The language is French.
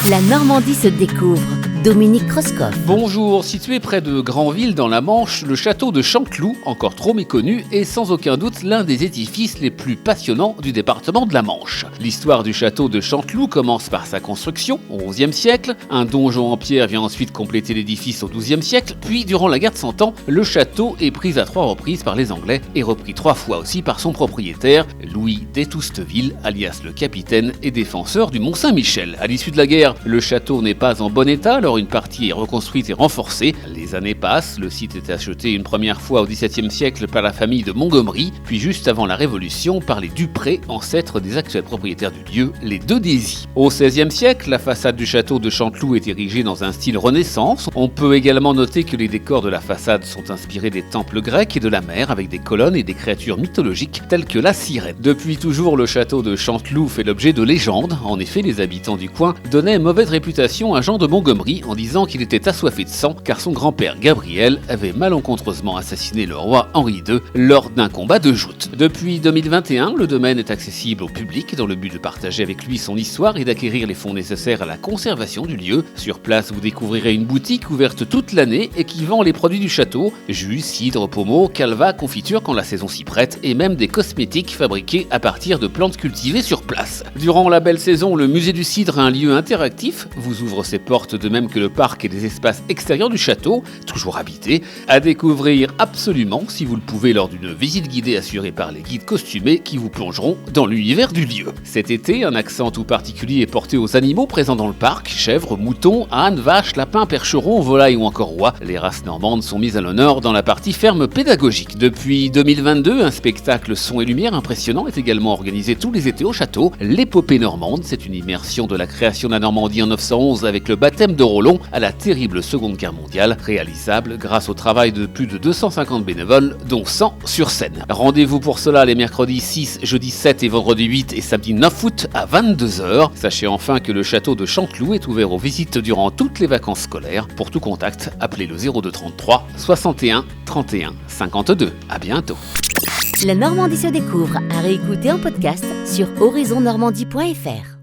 La Normandie se découvre. Dominique Kreuskopf. Bonjour, situé près de Granville dans la Manche, le château de Chanteloup, encore trop méconnu, est sans aucun doute l'un des édifices les plus passionnants du département de la Manche. L'histoire du château de Chanteloup commence par sa construction au XIe siècle. Un donjon en pierre vient ensuite compléter l'édifice au XIIe siècle, puis durant la guerre de Cent Ans, le château est pris à 3 reprises par les Anglais et repris 3 fois aussi par son propriétaire, Louis d'Étousteville, alias le capitaine et défenseur du Mont-Saint-Michel. À l'issue de la guerre, le château n'est pas en bon état, alors une partie est reconstruite et renforcée. Les années passent, le site était acheté une première fois au XVIIe siècle par la famille de Montgomery, puis juste avant la Révolution par les Dupré, ancêtres des actuels propriétaires du lieu, les de Désy. Au XVIe siècle, la façade du château de Chanteloup est érigée dans un style Renaissance. On peut également noter que les décors de la façade sont inspirés des temples grecs et de la mer, avec des colonnes et des créatures mythologiques telles que la sirène. Depuis toujours, le château de Chanteloup fait l'objet de légendes. En effet, les habitants du coin donnaient mauvaise réputation à Jean de Montgomery en disant qu'il était assoiffé de sang car son grand-père Gabriel avait malencontreusement assassiné le roi Henri II lors d'un combat de joute. Depuis 2021, le domaine est accessible au public dans le but de partager avec lui son histoire et d'acquérir les fonds nécessaires à la conservation du lieu. Sur place, vous découvrirez une boutique ouverte toute l'année et qui vend les produits du château, jus, cidre, pommeau, calva, confiture quand la saison s'y prête et même des cosmétiques fabriqués à partir de plantes cultivées sur place. Durant la belle saison, le musée du cidre, un lieu interactif, vous ouvre ses portes de même que le parc et les espaces extérieurs du château, toujours habités, à découvrir absolument si vous le pouvez lors d'une visite guidée assurée par les guides costumés qui vous plongeront dans l'univers du lieu. Cet été, un accent tout particulier est porté aux animaux présents dans le parc, chèvres, moutons, ânes, vaches, lapins, percherons, volailles ou encore rois. Les races normandes sont mises à l'honneur dans la partie ferme pédagogique. Depuis 2022, un spectacle son et lumière impressionnant est également organisé tous les étés au château. L'épopée normande, c'est une immersion de la création de la Normandie en 911 avec le baptême de Rollon à la terrible Seconde Guerre mondiale, réalisable grâce au travail de plus de 250 bénévoles, dont 100 sur scène. Rendez-vous pour cela les mercredis 6, jeudi 7 et vendredi 8 et samedi 9 août à 22h. Sachez enfin que le château de Chanteloup est ouvert aux visites durant toutes les vacances scolaires. Pour tout contact, appelez le 0233 61 31 52. À bientôt. La Normandie se découvre à réécouter en podcast sur horizonnormandie.fr.